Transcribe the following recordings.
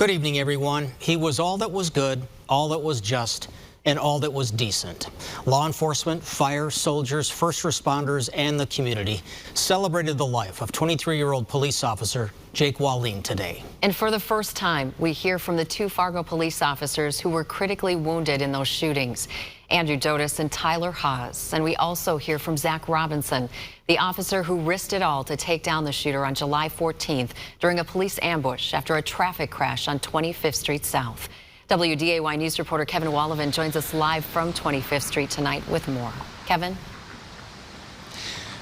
Good evening, everyone. He was all that was good, all that was just, and all that was decent. Law enforcement, fire, soldiers, first responders, and the community celebrated the life of 23-year-old police officer Jake Wallin today. And for the first time, we hear from the two Fargo police officers who were critically wounded in those shootings, Andrew Dotis and Tyler Hawes. And we also hear from Zach Robinson, the officer who risked it all to take down the shooter on July 14th during a police ambush after a traffic crash on 25th Street South. WDAY News reporter Kevin Wallin joins us live from 25th Street tonight with more. Kevin?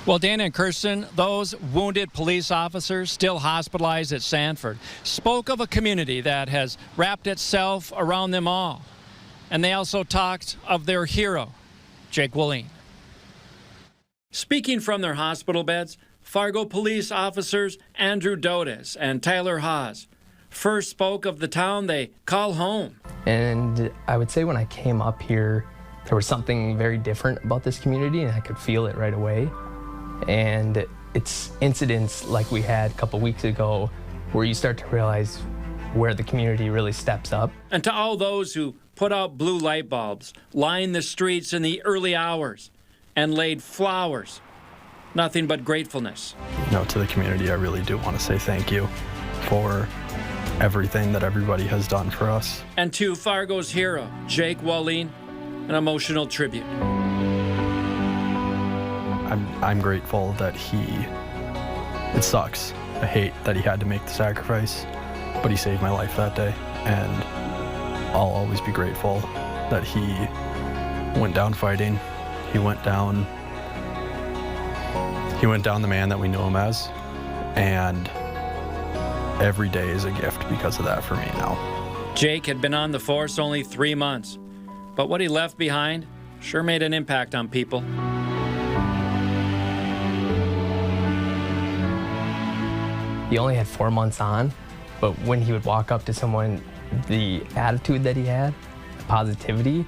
Well, Dana and Kirsten, those wounded police officers still hospitalized at Sanford spoke of a community that has wrapped itself around them all. And they also talked of their hero, Jake Wallin. Speaking from their hospital beds, Fargo police officers Andrew Dotis and Tyler Hawes first spoke of the town they call home. And I would say when I came up here, there was something very different about this community, and I could feel it right away. And it's incidents like we had a couple weeks ago where you start to realize where the community really steps up. And to all those who put out blue light bulbs, lined the streets in the early hours, and laid flowers, nothing but gratefulness. To the community, I really do want to say thank you for everything that everybody has done for us. And to Fargo's hero, Jake Wallin, an emotional tribute. I'm grateful that it sucks. I hate that he had to make the sacrifice, but he saved my life that day, and I'll always be grateful that he went down fighting. He went down the man that we knew him as, and every day is a gift because of that for me now. Jake had been on the force only 3 months, but what he left behind sure made an impact on people. He only had 4 months on, but when he would walk up to someone, the attitude that he had, the positivity,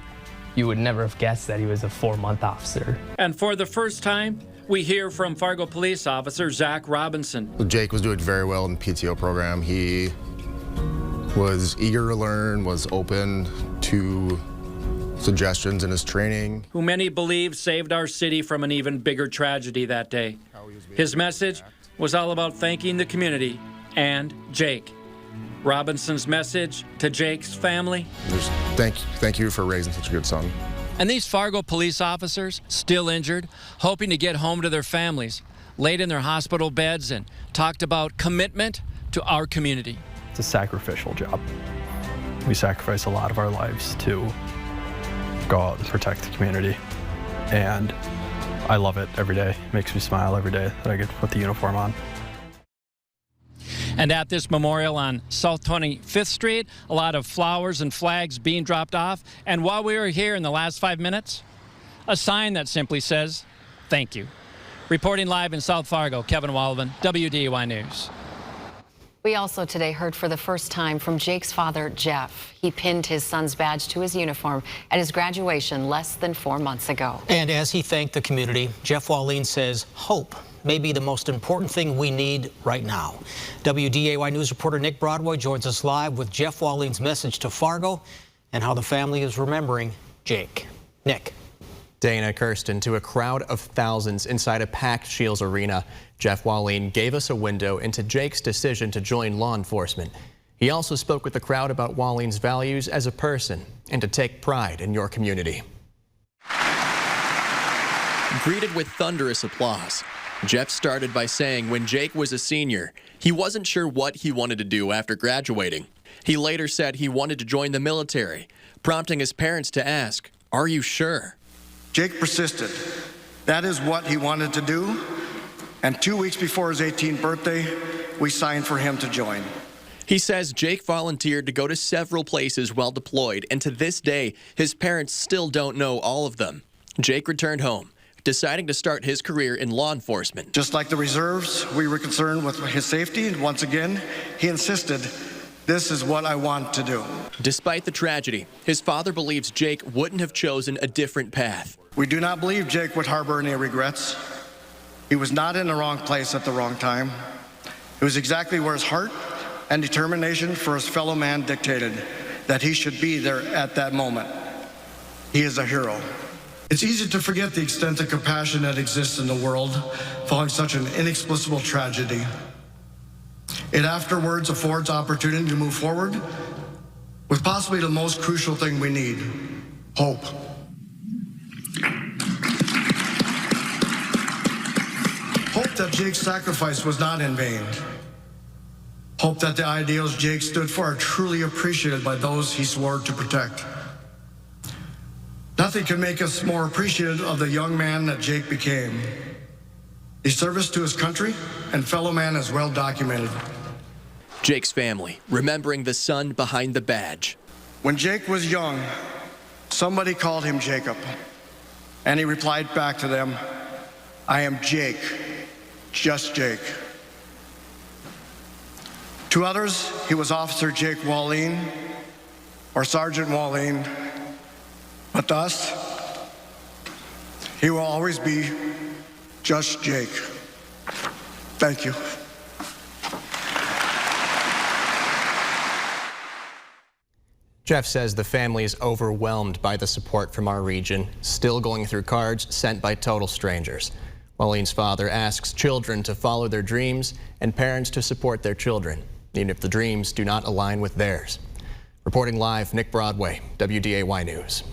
you would never have guessed that he was a 4-month officer. And for the first time, we hear from Fargo police officer Zach Robinson. Jake was doing very well in the PTO program. He was eager to learn, was open to suggestions in his training. Who many believe saved our city from an even bigger tragedy that day. His message was all about thanking the community and Jake. Robinson's message to Jake's family: Just thank you for raising such a good son. And these Fargo police officers, still injured, hoping to get home to their families, laid in their hospital beds and talked about commitment to our community. It's a sacrificial job. We sacrifice a lot of our lives to go out and protect the community, and I love it every day. It makes me smile every day that I get to put the uniform on. And at this memorial on South 25th Street, a lot of flowers and flags being dropped off. And while we were here in the last 5 minutes, a sign that simply says, thank you. Reporting live in South Fargo, Kevin Wallin, WDAY News. We also today heard for the first time from Jake's father, Jeff. He pinned his son's badge to his uniform at his graduation less than 4 months ago. And as he thanked the community, Jeff Wallin says hope may be the most important thing we need right now. WDAY News reporter Nick Broadway joins us live with Jeff Wallin's message to Fargo and how the family is remembering Jake. Nick. Dana, Kirsten, to a crowd of thousands inside a packed Shields Arena, Jeff Wallin gave us a window into Jake's decision to join law enforcement. He also spoke with the crowd about Wallin's values as a person and to take pride in your community. Greeted with thunderous applause, Jeff started by saying when Jake was a senior, he wasn't sure what he wanted to do after graduating. He later said he wanted to join the military, prompting his parents to ask, "Are you sure?" Jake persisted. That is what he wanted to do. And 2 weeks before his 18th birthday, we signed for him to join. He says Jake volunteered to go to several places while deployed, and to this day, his parents still don't know all of them. Jake returned home, deciding to start his career in law enforcement. Just like the reserves, we were concerned with his safety, and once again, he insisted, "This is what I want to do." Despite the tragedy, his father believes Jake wouldn't have chosen a different path. We do not believe Jake would harbor any regrets. He was not in the wrong place at the wrong time. It was exactly where his heart and determination for his fellow man dictated that he should be there at that moment. He is a hero. It's easy to forget the extent of compassion that exists in the world following such an inexplicable tragedy. It afterwards affords opportunity to move forward with possibly the most crucial thing we need, hope. Hope that Jake's sacrifice was not in vain. Hope that the ideals Jake stood for are truly appreciated by those he swore to protect. Nothing can make us more appreciative of the young man that Jake became. His service to his country and fellow man is well documented. Jake's family, remembering the son behind the badge. When Jake was young, somebody called him Jacob, and he replied back to them, "I am Jake, just Jake." To others, he was Officer Jake Wallin or Sergeant Wallin, but to us, he will always be just Jake. Thank you. Jeff says the family is overwhelmed by the support from our region, still going through cards sent by total strangers. Wallin's father asks children to follow their dreams and parents to support their children, even if the dreams do not align with theirs. Reporting live, Nick Broadway, WDAY News.